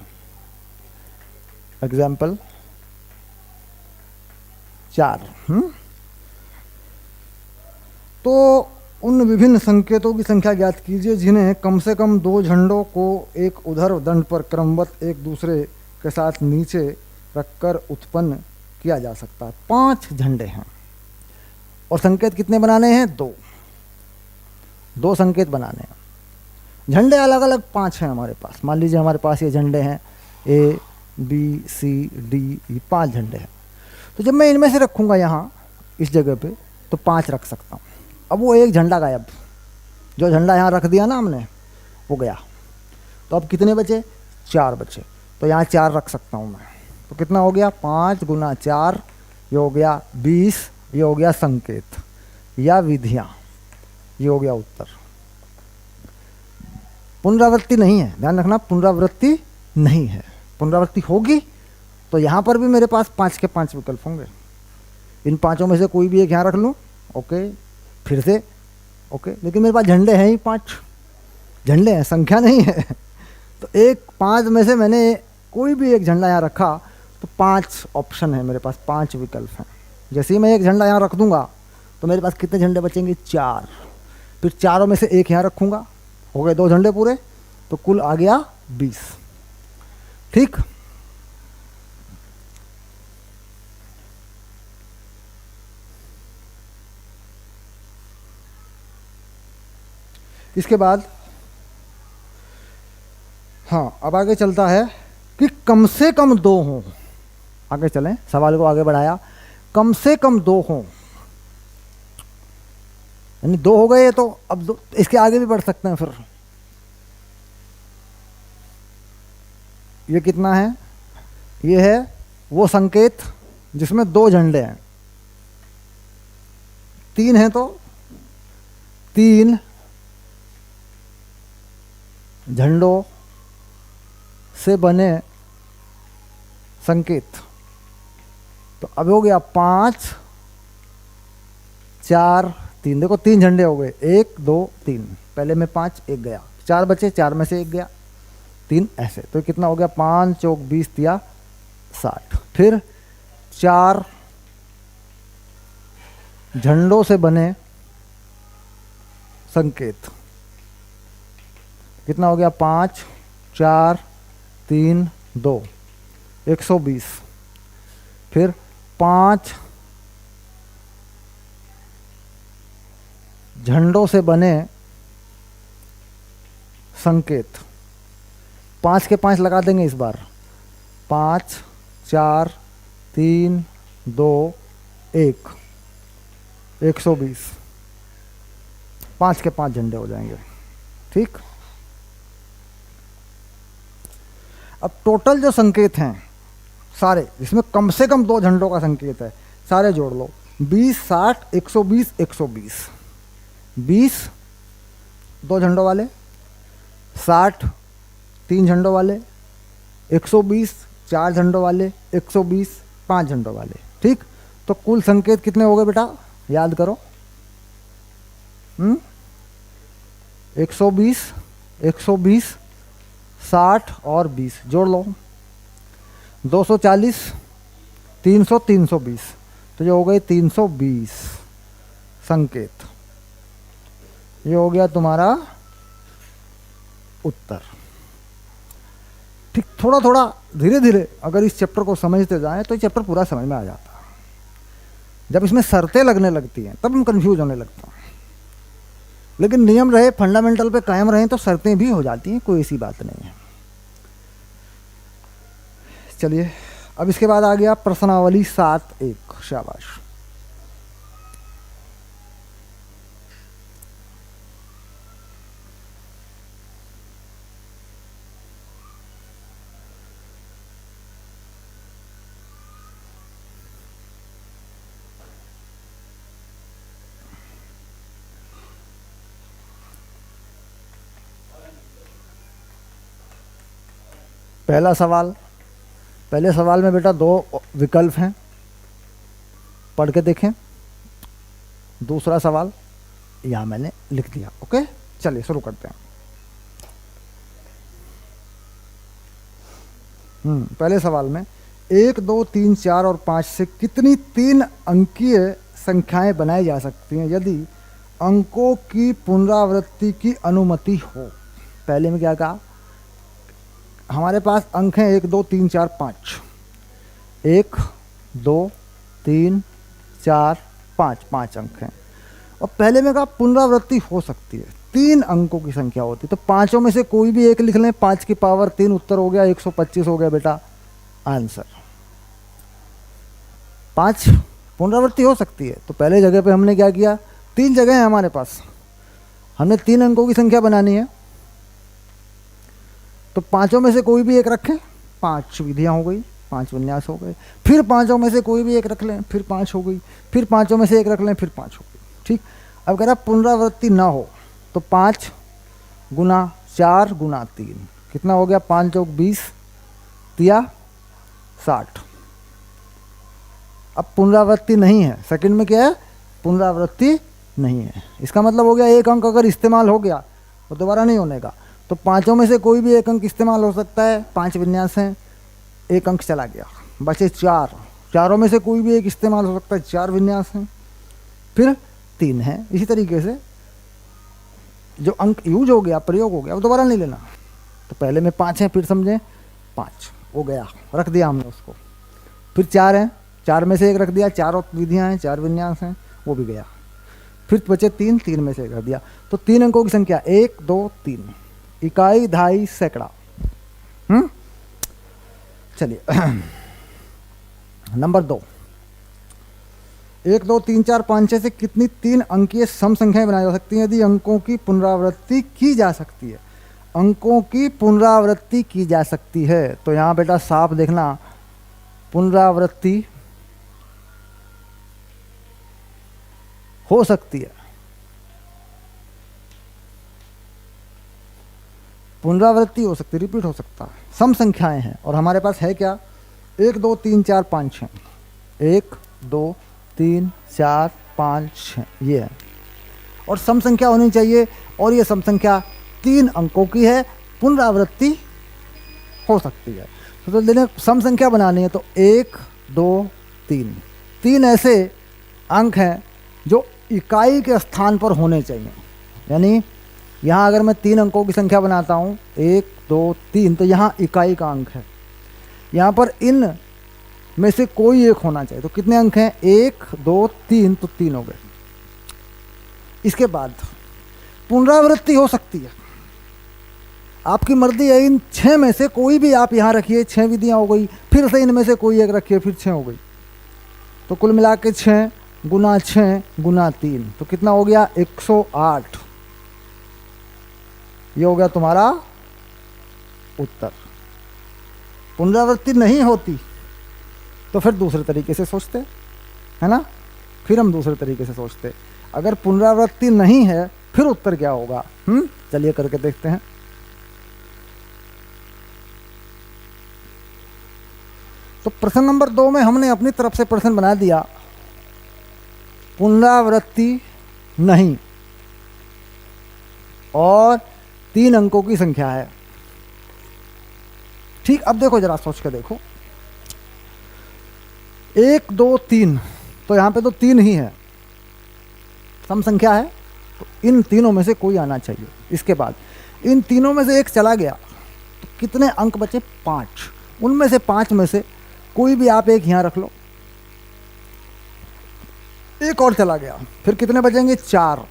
एग्जाम्पल 4। तो उन विभिन्न संकेतों की संख्या ज्ञात कीजिए जिन्हें कम से कम 2 झंडों को एक ऊर्ध्व दंड पर क्रमबद्ध एक दूसरे के साथ नीचे रखकर उत्पन्न किया जा सकता है। 5 झंडे हैं और संकेत कितने बनाने हैं, 2 संकेत बनाने हैं। झंडे अलग अलग 5 हैं हमारे पास। मान लीजिए हमारे पास ये झंडे हैं A B C D, ये 5 झंडे हैं। तो जब मैं इनमें से रखूँगा यहाँ इस जगह पे, तो 5 रख सकता हूँ। अब वो एक झंडा गायब, जो झंडा यहाँ रख दिया ना हमने, वो गया। तो अब कितने बचे, 4 बचे, तो यहाँ 4 रख सकता हूँ मैं। तो कितना हो गया, 5 गुना 4, ये हो गया 20, ये हो गया संकेत या विधियाँ, ये हो गया उत्तर। पुनरावृत्ति नहीं है, ध्यान रखना, पुनरावृत्ति नहीं है। पुनरावृत्ति होगी तो यहाँ पर भी मेरे पास 5 के 5 विकल्प होंगे। इन 5 में से कोई भी एक यहाँ रख लूँ, ओके, फिर से ओके, लेकिन मेरे पास झंडे हैं ही 5 झंडे हैं, संख्या नहीं है। तो 5 में से मैंने कोई भी एक झंडा यहाँ रखा, तो 5 ऑप्शन है मेरे पास, 5 विकल्प हैं। जैसे ही मैं एक झंडा यहाँ रख दूंगा तो मेरे पास कितने झंडे बचेंगे, 4। फिर 4 में से एक यहाँ रखूँगा, हो गए 2 झंडे पूरे, तो कुल आ गया 20। ठीक, इसके बाद हाँ, अब आगे चलता है कि कम से कम 2 हों। आगे चलें, सवाल को आगे बढ़ाया, कम से कम 2 हों, यानी 2 हो गए तो अब 2, इसके आगे भी बढ़ सकते हैं। फिर ये कितना है, ये है वो संकेत जिसमें 2 झंडे हैं। 3 है तो 3 झंडों से बने संकेत। तो अब हो गया 5 4 3, देखो 3 झंडे हो गए, 1 2 3, पहले में 5 एक गया, 4 बचे, 4 में से एक गया, 3 ऐसे। तो कितना हो गया, 5 चौक 20 दिया 60। फिर 4 झंडों से बने संकेत, कितना हो गया, 5 4 3 2, 120। फिर 5 झंडों से बने संकेत, 5 के 5 लगा देंगे इस बार, 5 4 3 2 1, 120। 5 के 5 झंडे हो जाएंगे। ठीक, अब टोटल जो संकेत हैं सारे, जिसमें कम से कम 2 झंडों का संकेत है, सारे जोड़ लो। 20 60 120 120। 20 2 झंडों वाले, 60 3 झंडों वाले, 120 4 झंडों वाले, 120 5 झंडों वाले। ठीक, तो कुल संकेत कितने हो गए बेटा, याद करो। 120 120 60 और 20 जोड़ लो, 240 300 320, तो ये हो गए 320 संकेत। ये हो गया तुम्हारा उत्तर। ठीक, थोड़ा थोड़ा धीरे धीरे अगर इस चैप्टर को समझते जाएं तो ये चैप्टर पूरा समझ में आ जाता है। जब इसमें शर्तें लगने लगती हैं तब हम कंफ्यूज होने लगते हैं, लेकिन नियम रहे, फंडामेंटल पे कायम रहें तो शर्तें भी हो जाती हैं, कोई ऐसी बात नहीं है। चलिए, अब इसके बाद आ गया प्रश्नावली 7-1। शाबाश। पहला सवाल, पहले सवाल में बेटा 2 विकल्प हैं, पढ़ के देखें। दूसरा सवाल यहाँ मैंने लिख दिया। ओके, चलिए शुरू करते हैं। पहले सवाल में 1 2 3 4 और 5 से कितनी 3 अंकीय संख्याएं बनाई जा सकती हैं यदि अंकों की पुनरावृत्ति की अनुमति हो। पहले में क्या कहा, हमारे पास अंक हैं 1 2 3 4 5। 1 2 3 4 5, 5 अंक हैं। और पहले में कहा पुनरावृत्ति हो सकती है, 3 अंकों की संख्या होती है, तो पाँचों में से कोई भी एक लिख लें, 5 की पावर 3, उत्तर हो गया 125 हो गया बेटा आंसर। 5 पुनरावृत्ति हो सकती है, तो पहले जगह पे हमने क्या किया, 3 जगह है हमारे पास, हमने 3 अंकों की संख्या बनानी है, तो पाँचों में से कोई भी एक रखें, 5 विधियाँ हो गई, 5 विन्यास हो गए। फिर पाँचों में से कोई भी एक रख लें, फिर 5 हो गई। फिर पाँचों में से एक रख लें, फिर 5 हो गई। ठीक, अब अगर आप पुनरावृत्ति ना हो तो 5 गुना 4 गुना 3 कितना हो गया, 5 चौक 20 तिया 60। अब पुनरावृत्ति नहीं है, सेकंड में क्या है, पुनरावृत्ति नहीं है, इसका मतलब हो गया एक अंक अगर इस्तेमाल हो गया तो दोबारा नहीं होने का। तो पाँचों में से कोई भी एक अंक इस्तेमाल हो सकता है, 5 विन्यास हैं, एक अंक चला गया, बचे 4, चारों में से कोई भी एक इस्तेमाल हो सकता है, 4 विन्यास हैं, फिर 3 है। इसी तरीके से जो अंक यूज हो गया, प्रयोग हो गया, वो दोबारा नहीं लेना। तो पहले में 5 हैं, फिर समझें 5 हो गया, रख दिया हमने उसको। फिर 4 हैं, 4 में से एक रख दिया, 4 विधियाँ हैं, 4 विन्यास हैं, वो भी गया। फिर बचे 3, 3 में से एक रख दिया। तो 3 अंकों की संख्या 1 2 3, इकाई दहाई सैकड़ा। चलिए नंबर 2, 1 2 3 4 5 6 से कितनी 3 अंकीय सम संख्याएं बनाई जा सकती हैं यदि अंकों की पुनरावृत्ति की जा सकती है। अंकों की पुनरावृत्ति की जा सकती है, तो यहाँ बेटा साफ देखना, पुनरावृत्ति हो सकती है, पुनरावृत्ति हो सकती है, रिपीट हो सकता है, सम संख्याएं हैं। और हमारे पास है क्या, 1 2 3 4 5 6, 1 2 3 4 5 6 ये है, और सम संख्या होनी चाहिए, और ये सम संख्या 3 अंकों की है, पुनरावृत्ति हो सकती है। तो लेकिन सम संख्या बनानी है तो 1 2 3, 3 ऐसे अंक हैं जो इकाई के स्थान पर होने चाहिए। यानी यहाँ अगर मैं 3 अंकों की संख्या बनाता हूँ 1 2 3, तो यहाँ इकाई का अंक है, यहाँ पर इन में से कोई एक होना चाहिए। तो कितने अंक हैं, 1 2 3, तो 3 हो गए। इसके बाद पुनरावृत्ति हो सकती है, आपकी मर्जी है, इन 6 में से कोई भी आप यहाँ रखिए, 6 विधियाँ हो गई, फिर से इनमें से कोई एक रखिए, फिर 6 हो गई। तो कुल मिला के 6 गुना 6 गुना 3, तो कितना हो गया 108। ये हो गया तुम्हारा उत्तर। पुनरावृत्ति नहीं होती तो फिर दूसरे तरीके से सोचते, है ना, फिर हम दूसरे तरीके से सोचते। अगर पुनरावृत्ति नहीं है फिर उत्तर क्या होगा, चलिए करके देखते हैं। तो प्रश्न नंबर 2 में हमने अपनी तरफ से प्रश्न बना दिया, पुनरावृत्ति नहीं और 3 अंकों की संख्या है। ठीक, अब देखो जरा सोच के देखो, 1 2 3, तो यहाँ पे तो 3 ही है, सम संख्या है, तो इन तीनों में से कोई आना चाहिए। इसके बाद इन तीनों में से एक चला गया तो कितने अंक बचे, 5। उनमें से 5 में से कोई भी आप एक यहाँ रख लो, एक और चला गया, फिर कितने बचेंगे, 4।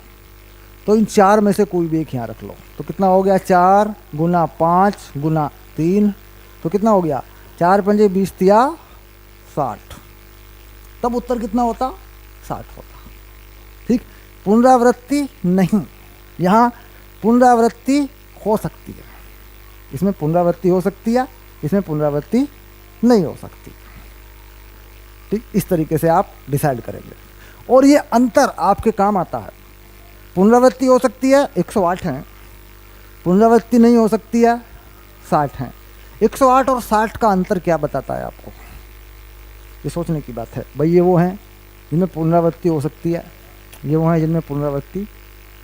तो इन 4 में से कोई भी एक यहाँ रख लो, तो कितना हो गया, 4 गुना 5 गुना 3, तो कितना हो गया, 4 पंजे 20 या 60। तब उत्तर कितना होता, 60 होता। ठीक, पुनरावृत्ति नहीं, यहाँ पुनरावृत्ति हो सकती है, इसमें पुनरावृत्ति हो सकती है, इसमें पुनरावृत्ति नहीं हो सकती। ठीक, इस तरीके से आप डिसाइड करेंगे और ये अंतर आपके काम आता है। पुनरावृत्ति हो सकती है 108 है, पुनरावृत्ति नहीं हो सकती है 60 है। 108 और 60 का अंतर क्या बताता है आपको, ये सोचने की बात है। भाई ये वो हैं जिनमें पुनरावृत्ति हो सकती है, ये वो हैं जिनमें पुनरावृत्ति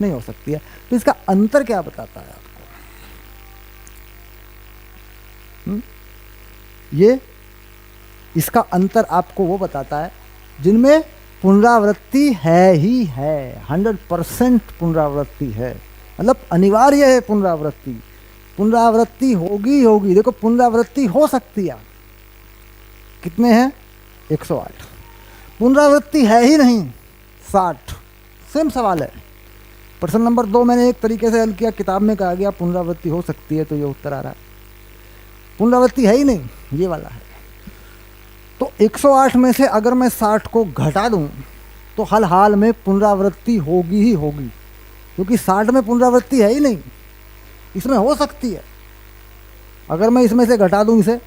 नहीं हो सकती है, तो इसका अंतर क्या बताता है आपको, ये इसका अंतर आपको वो बताता है जिनमें पुनरावृत्ति है ही है, 100% पुनरावृत्ति है, मतलब अनिवार्य है पुनरावृत्ति, पुनरावृत्ति होगी होगी। देखो पुनरावृत्ति हो सकती है, कितने हैं, 108, पुनरावृत्ति है ही नहीं 60। सेम सवाल है। प्रश्न नंबर 2 मैंने एक तरीके से हल किया, किताब में कहा गया पुनरावृत्ति हो सकती है, तो ये उत्तर आ रहा है। पुनरावृत्ति है ही नहीं, ये वाला है। तो 108 में से अगर मैं 60 को घटा दूं तो हर हाल में पुनरावृत्ति होगी ही होगी, क्योंकि 60 में पुनरावृत्ति है ही नहीं, इसमें हो सकती है। अगर मैं इसमें से घटा दूं इसे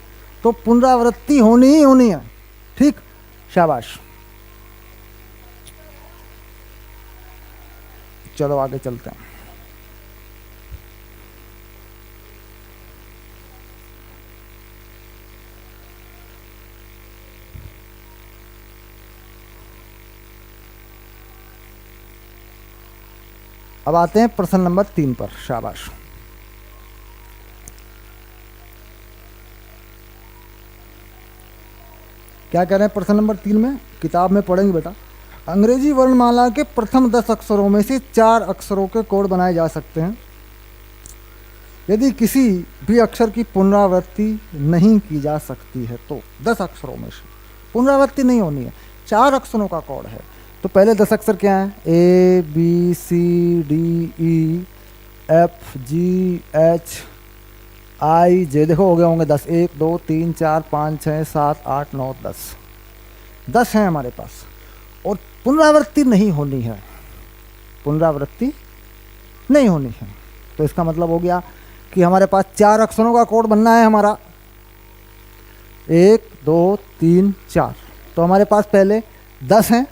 तो पुनरावृत्ति होनी ही होनी है। ठीक, शाबाश। चलो आगे चलते हैं। अब आते हैं प्रश्न नंबर 3 पर। शाबाश। क्या कह रहे हैं प्रश्न नंबर 3 में, किताब में पढ़ेंगे बेटा। अंग्रेजी वर्णमाला के प्रथम 10 अक्षरों में से 4 अक्षरों के कोड बनाए जा सकते हैं। यदि किसी भी अक्षर की पुनरावृत्ति नहीं की जा सकती है तो 10 अक्षरों में से पुनरावृत्ति नहीं होनी है, 4 अक्षरों का कोड है। तो पहले 10 अक्षर क्या हैं, A B C D E F G H I J। देखो हो गए होंगे 10, 1 2 3 4 5 6 7 8 9 10 हैं हमारे पास, और पुनरावृत्ति नहीं होनी है, पुनरावृत्ति नहीं होनी है। तो इसका मतलब हो गया कि हमारे पास 4 अक्षरों का कोड बनना है हमारा, 1 2 3 4। तो हमारे पास पहले 10 हैं,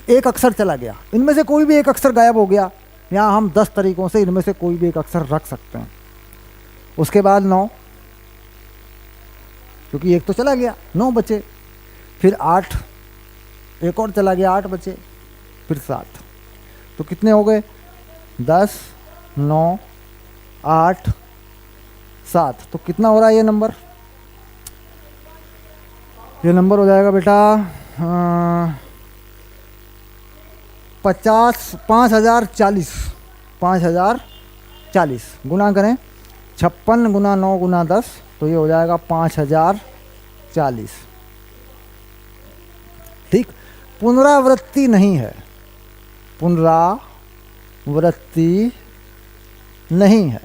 एक अक्षर चला गया, इनमें से कोई भी एक अक्षर गायब हो गया। यहाँ हम 10 तरीकों से इनमें से कोई भी एक अक्षर रख सकते हैं। उसके बाद 9, क्योंकि एक तो चला गया, 9 बचे। फिर 8, एक और चला गया, 8 बचे। फिर 7, तो कितने हो गए, 10 9 8 7। तो कितना हो रहा है ये नंबर, ये नंबर हो जाएगा बेटा 5040। 5040 गुना करें 56 गुना 9 गुना 10, तो ये हो जाएगा 5040। ठीक, पुनरावृत्ति नहीं है, पुनरावृत्ति नहीं है।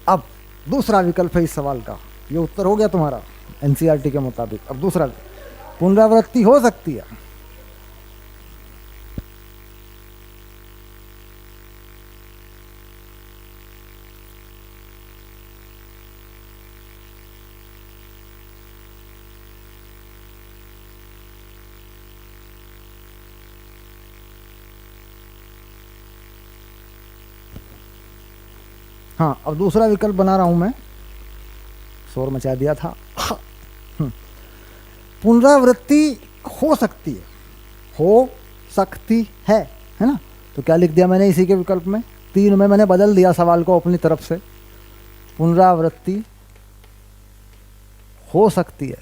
अब दूसरा विकल्प है इस सवाल का, ये उत्तर हो गया तुम्हारा एनसीईआरटी के मुताबिक। अब दूसरा, पुनरावृत्ति हो सकती है। हाँ, अब दूसरा विकल्प बना रहा हूं मैं, शोर मचा दिया था। पुनरावृत्ति हो सकती है, हो सकती है ना। तो क्या लिख दिया मैंने इसी के विकल्प में, 3 में मैंने बदल दिया सवाल को अपनी तरफ से। पुनरावृत्ति हो सकती है।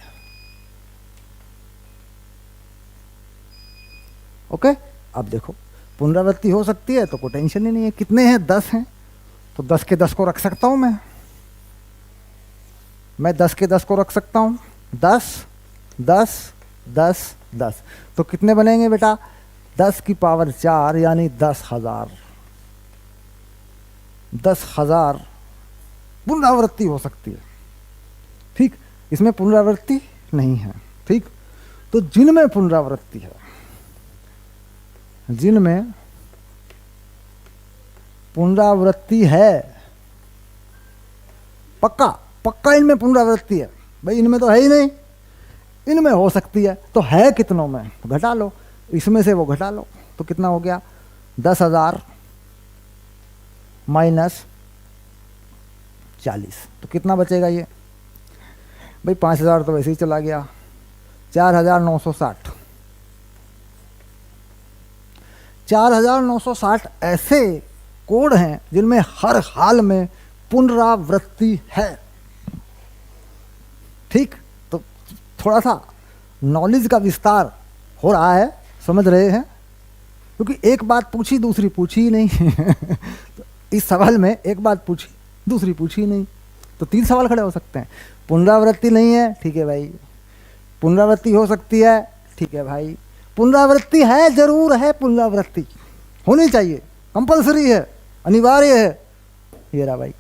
ओके, अब देखो पुनरावृत्ति हो सकती है तो कोई टेंशन ही नहीं है। कितने हैं? 10 हैं, तो 10 के 10 को रख सकता हूं मैं 10 के 10 को रख सकता हूं। 10 10 10 10, तो कितने बनेंगे बेटा? 10 की पावर 4 यानी 10,000। 10,000 पुनरावृत्ति हो सकती है। ठीक, इसमें पुनरावृत्ति नहीं है। ठीक, तो जिनमें पुनरावृत्ति है, जिनमें पुनरावृत्ति है, पक्का पक्का इनमें पुनरावृत्ति है भाई, इनमें तो है ही नहीं, इनमें हो सकती है। तो है कितनों में? घटा लो, इसमें से वो घटा लो, तो कितना हो गया? 10,000 माइनस 40, तो कितना बचेगा ये भाई? 5,000 तो वैसे ही चला गया। 4,960। 4,960 ऐसे कोड हैं जिनमें हर हाल में पुनरावृत्ति है। ठीक, तो थोड़ा सा नॉलेज का विस्तार हो रहा है, समझ रहे हैं? क्योंकि एक बात पूछी दूसरी पूछी ही नहीं। तो इस सवाल में एक बात पूछी दूसरी पूछी ही नहीं, तो 3 सवाल खड़े हो सकते हैं। पुनरावृत्ति नहीं है, ठीक है भाई। पुनरावृत्ति हो सकती है, ठीक है भाई। पुनरावृत्ति है, जरूर है, पुनरावृत्ति होनी चाहिए, कंपलसरी है, अनिवार्य है। ये रहा भाई,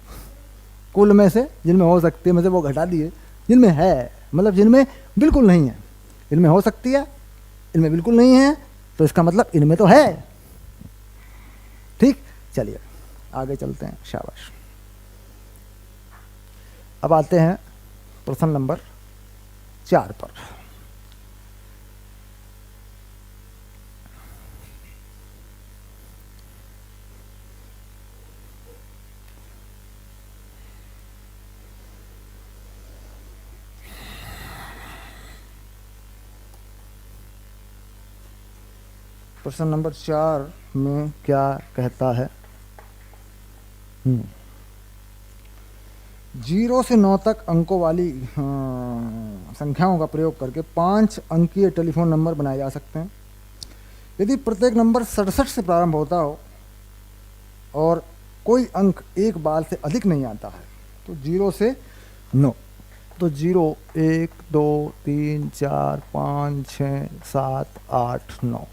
कुल में से जिनमें हो सकती है में से वो घटा दिए, जिनमें है मतलब जिनमें बिल्कुल नहीं है। इनमें हो सकती है, इनमें बिल्कुल नहीं है, तो इसका मतलब इनमें तो है। ठीक, चलिए आगे चलते हैं। शाबाश। अब आते हैं प्रश्न नंबर 4 पर। प्रश्न नंबर 4 में क्या कहता है? 0 से 9 तक अंकों वाली संख्याओं का प्रयोग करके 5 अंकीय टेलीफोन नंबर बनाए जा सकते हैं। यदि प्रत्येक नंबर 67 से प्रारंभ होता हो और कोई अंक एक बार से अधिक नहीं आता है, तो 0 से 9, तो 0 1 2 3 4 5 6 7 8 9,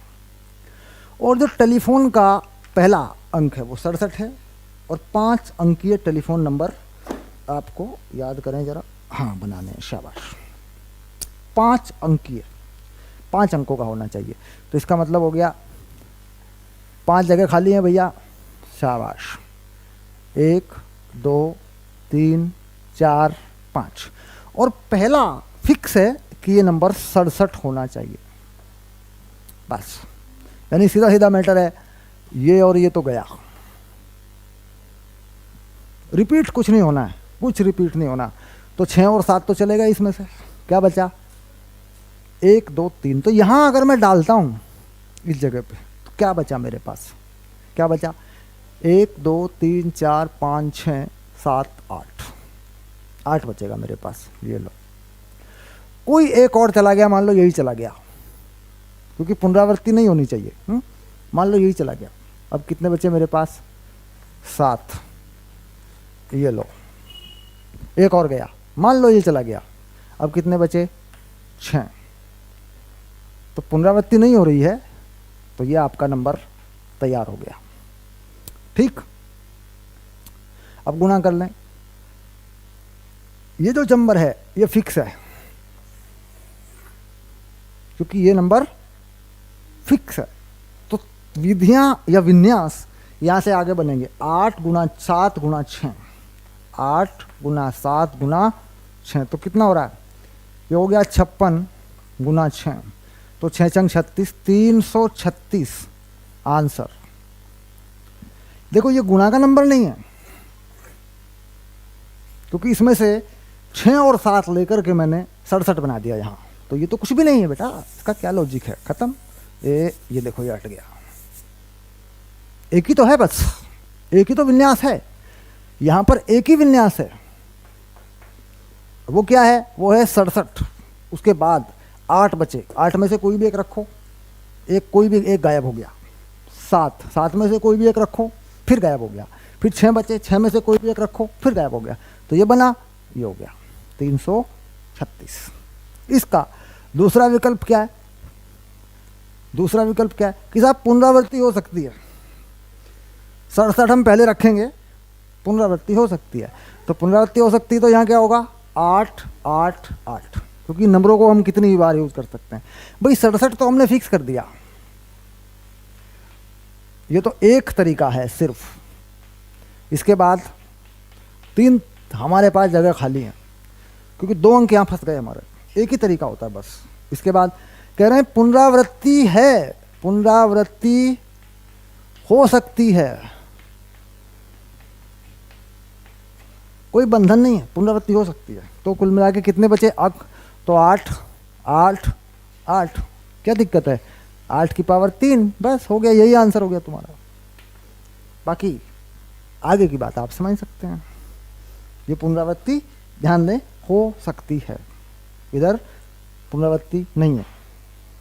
और जो टेलीफोन का पहला अंक है वो 67 है, और 5 अंकीय टेलीफोन नंबर आपको याद करें जरा, हाँ बनाने हैं, शाबाश। 5 अंकीय, 5 अंकों का होना चाहिए। तो इसका मतलब हो गया 5 जगह खाली हैं भैया, शाबाश। 1 2 3 4 5, और पहला फिक्स है कि ये नंबर 67 होना चाहिए, बस। यानी सीधा सीधा मैटर है, ये और ये तो गया, रिपीट कुछ नहीं होना है, कुछ रिपीट नहीं होना। तो 6 और 7 तो चलेगा, इसमें से क्या बचा? 1 2 3। तो यहाँ अगर मैं डालता हूँ इस जगह पे, तो क्या बचा मेरे पास? क्या बचा? 1 2 3 4 5 6 7 8, 8 बचेगा मेरे पास। ये लो, कोई एक और चला गया, मान लो यही चला गया, क्योंकि पुनरावृत्ति नहीं होनी चाहिए। मान लो यही चला गया, अब कितने बचे मेरे पास? 7। ये लो, एक और गया, मान लो ये चला गया, अब कितने बचे? 6। तो पुनरावृत्ति नहीं हो रही है, तो ये आपका नंबर तैयार हो गया। ठीक, अब गुणा कर लें। ये जो नंबर है ये फिक्स है, क्योंकि ये नंबर फिक्स है। तो विधियां या विन्यास यहां से आगे बनेंगे। 8 गुना 7 गुना 6, 8 गुना 7 गुना 6, तो कितना हो रहा है? ये हो गया 56 गुना 6, तो 6 चंग 36, 336 आंसर। देखो ये गुणा का नंबर नहीं है, क्योंकि इसमें से 6 और 7 लेकर के मैंने 67 बना दिया यहाँ, तो ये तो कुछ भी नहीं है बेटा, इसका क्या लॉजिक है? खत्म। ये देखो ये हट गया, एक ही तो है, बस एक ही तो विन्यास है, यहां पर एक ही विन्यास है। वो क्या है? वो है 67। उसके बाद 8 बचे, 8 में से कोई भी एक रखो, कोई भी एक गायब हो गया। 7 में से कोई भी एक रखो, फिर गायब हो गया। फिर 6 बचे, 6 में से कोई भी एक रखो, फिर गायब हो गया। तो ये बना, ये हो गया 336। इसका दूसरा विकल्प क्या है? दूसरा विकल्प क्या है कि साहब पुनरावृत्ति हो सकती है। 67 हम पहले रखेंगे, पुनरावृत्ति हो सकती है। तो पुनरावृत्ति हो सकती है तो यहाँ क्या होगा? 8 8 8, क्योंकि नंबरों को हम कितनी भी बार यूज कर सकते हैं। भाई 67 तो हमने फिक्स कर दिया। ये तो एक तरीका है सिर्फ। इसके बाद 3 हमारे पास जगह खाली है, क्योंकि 2 अंक यहाँ फंस गए हमारे। एक ही तरीका होता है बस। इसके बाद कह रहे हैं पुनरावृत्ति है, पुनरावृत्ति हो सकती है, कोई बंधन नहीं है, पुनरावृत्ति हो सकती है। तो कुल मिला के कितने बचे अंक? तो 8 8 8। क्या दिक्कत है? 8 की पावर 3, बस हो गया, यही आंसर हो गया तुम्हारा। बाकी आगे की बात आप समझ सकते हैं। ये पुनरावृत्ति ध्यान दें हो सकती है, इधर पुनरावृत्ति नहीं है।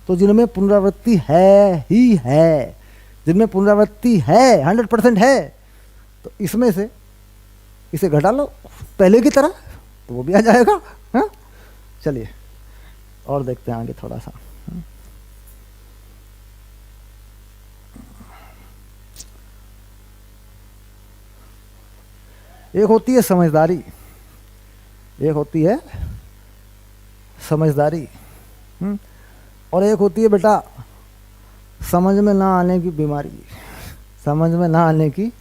तो जिनमें पुनरावृत्ति है ही है, जिनमें पुनरावृत्ति है 100% है, तो इसमें से इसे घटा लो पहले की तरह, तो वो भी आ जाएगा। हाँ चलिए और देखते हैं आगे थोड़ा सा। एक होती है समझदारी, एक होती है समझदारी, और एक होती है बेटा समझ में ना आने की बीमारी। समझ में ना आने की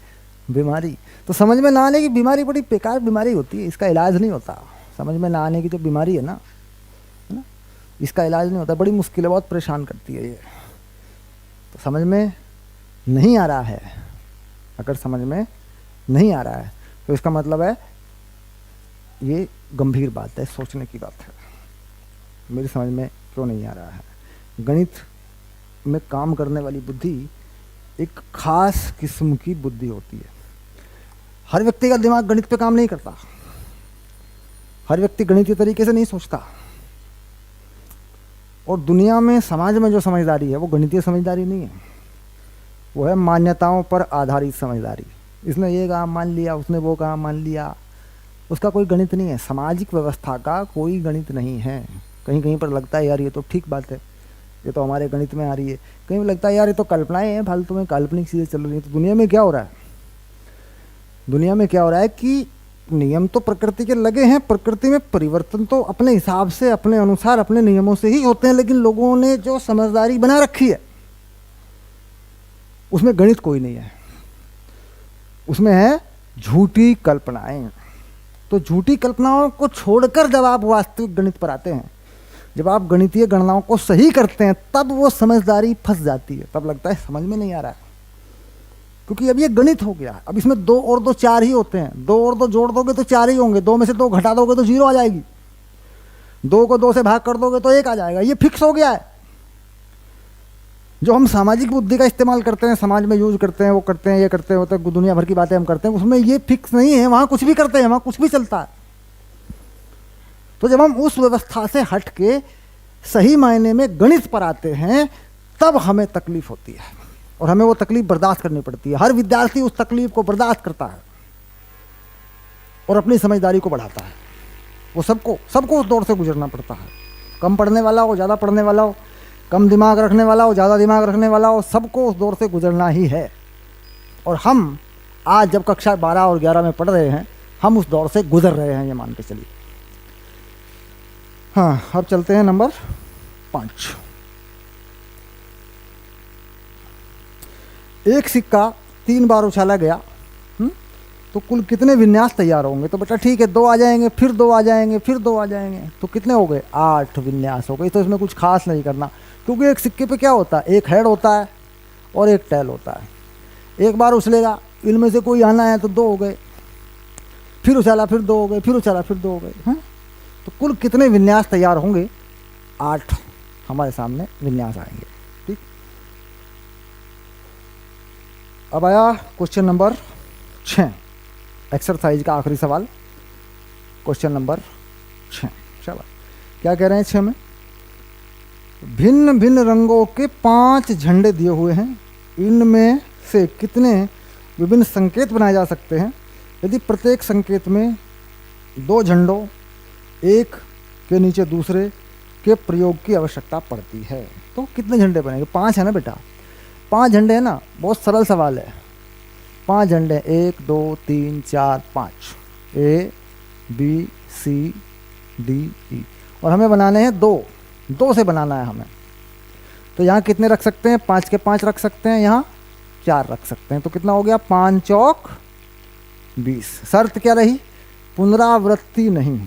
बीमारी। तो समझ में ना आने की बीमारी बड़ी बेकार बीमारी होती है, इसका इलाज नहीं होता। समझ में ना आने की जो बीमारी है ना, इसका इलाज नहीं होता, बड़ी मुश्किल है, बहुत परेशान करती है ये। तो समझ में नहीं आ रहा है, अगर समझ में नहीं आ रहा है तो इसका मतलब है ये गंभीर बात है, सोचने की बात है। मेरी समझ में क्यों नहीं आ रहा है? गणित में काम करने वाली बुद्धि एक खास किस्म की बुद्धि होती है। हर व्यक्ति का दिमाग गणित पे काम नहीं करता, हर व्यक्ति गणितीय तरीके से नहीं सोचता। और दुनिया में, समाज में जो समझदारी है वो गणितीय समझदारी नहीं है, वो है मान्यताओं पर आधारित समझदारी। इसने ये कहा मान लिया, उसने वो कहा मान लिया, उसका कोई गणित नहीं है। सामाजिक व्यवस्था का कोई गणित नहीं है। कहीं कहीं पर लगता है यार ये तो ठीक बात है, ये तो हमारे गणित में आ रही है, कहीं पर लगता है यार ये तो कल्पनाएं हैं, फालतू में काल्पनिक चीज़ें चल रही हैं। तो दुनिया में क्या हो रहा है? दुनिया में क्या हो रहा है कि नियम तो प्रकृति के लगे हैं, प्रकृति में परिवर्तन तो अपने हिसाब से, अपने अनुसार, अपने नियमों से ही होते हैं, लेकिन लोगों ने जो समझदारी बना रखी है उसमें गणित कोई नहीं है, उसमें है झूठी कल्पनाएं। तो झूठी कल्पनाओं को छोड़कर जब आप वास्तविक गणित पर आते हैं, जब आप गणितीय गणनाओं को सही करते हैं, तब वो समझदारी फंस जाती है। तब लगता है समझ में नहीं आ रहा है, क्योंकि अब ये गणित हो गया। अब इसमें 2 और 2 4 ही होते हैं, 2 और 2 जोड़ दोगे तो 4 ही होंगे, 2 में से 2 घटा दोगे तो 0 आ जाएगी, 2 को 2 से भाग कर दोगे तो 1 आ जाएगा। ये फिक्स हो गया है। जो हम सामाजिक बुद्धि का इस्तेमाल करते हैं, समाज में यूज करते हैं, वो करते हैं, ये करते होते हैं, दुनिया भर की बातें हम करते हैं, उसमें ये फिक्स नहीं है। वहाँ कुछ भी करते हैं, वहाँ कुछ भी चलता है। तो जब हम उस व्यवस्था से हट के सही मायने में गणित पर आते हैं, तब हमें तकलीफ होती है, और हमें वो तकलीफ बर्दाश्त करनी पड़ती है। हर विद्यार्थी उस तकलीफ को बर्दाश्त करता है और अपनी समझदारी को बढ़ाता है। वो सबको उस दौर से गुजरना पड़ता है। कम पढ़ने वाला हो, ज़्यादा पढ़ने वाला हो, कम दिमाग रखने वाला हो, ज़्यादा दिमाग रखने वाला हो, सबको उस दौर से गुजरना ही है। और हम आज जब कक्षा 12 और 11 में पढ़ रहे हैं, हम उस दौर से गुजर रहे हैं, ये मान के चलिए। हाँ, अब चलते हैं नंबर 5। एक सिक्का 3 बार उछाला गया, तो कुल कितने विन्यास तैयार होंगे? तो बेटा ठीक है, 2 आ जाएंगे, फिर 2 आ जाएंगे, फिर 2 आ जाएंगे, तो कितने हो गए? 8 विन्यास हो गए। तो इसमें कुछ खास नहीं करना, क्योंकि एक सिक्के पे क्या होता है, एक हेड होता है और एक टेल होता है। एक बार उछलेगा, इनमें से कोई आना है तो 2 हो गए, फिर उछाला फिर 2 हो गए, फिर उछाला फिर 2 हो गए, हैं? तो कुल कितने विन्यास तैयार होंगे? 8 हमारे सामने विन्यास आएंगे। ठीक, अब आया क्वेश्चन नंबर 6, एक्सरसाइज का आखिरी सवाल, क्वेश्चन नंबर 6। चलो, क्या कह रहे हैं 6 में? भिन्न भिन्न रंगों के 5 झंडे दिए हुए हैं, इनमें से कितने विभिन्न संकेत बनाए जा सकते हैं यदि प्रत्येक संकेत में 2 झंडों एक के नीचे दूसरे के प्रयोग की आवश्यकता पड़ती है? तो कितने झंडे बनेंगे? 5 है ना बेटा, 5 झंडे है ना, बहुत सरल सवाल है। 5 झंडे, 1 2 3 4 5, A B C D E, और हमें बनाने हैं 2 से बनाना है हमें। तो यहाँ कितने रख सकते हैं? 5 के 5 रख सकते हैं, यहाँ 4 रख सकते हैं, तो कितना हो गया? 5 चौक 20। शर्त क्या रही? पुनरावृत्ति नहीं,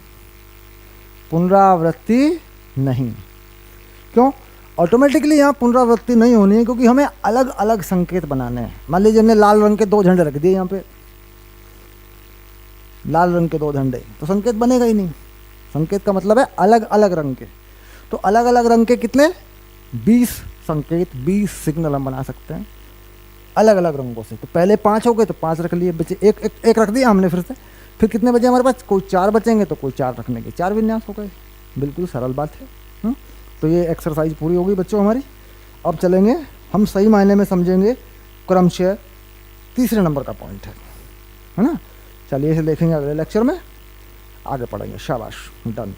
पुनरावृत्ति नहीं। क्यों? ऑटोमेटिकली यहाँ पुनरावृत्ति नहीं होनी है, क्योंकि हमें अलग अलग संकेत बनाने हैं। मान लीजिए हमने लाल रंग के 2 झंडे रख दिए यहाँ पे, लाल रंग के 2 झंडे, तो संकेत बनेगा ही नहीं। संकेत का मतलब है अलग अलग रंग के, तो अलग अलग रंग के कितने? 20 संकेत, 20 सिग्नल हम बना सकते हैं अलग अलग रंगों से। तो पहले 5 हो गए, तो 5 रख लिए, बचे एक रख दिया हमने फिर कितने बचे हमारे पास? कोई 4 बचेंगे, तो कोई 4 रखने के 4 विन्यास हो गए। बिल्कुल सरल बात है। तो ये एक्सरसाइज पूरी हो गई बच्चों हमारी। अब चलेंगे, हम सही मायने में समझेंगे क्रमशः तीसरे नंबर का पॉइंट है ना। चलिए इसे देखेंगे अगले लेक्चर में, आगे पढ़ेंगे। शाबाश, डन।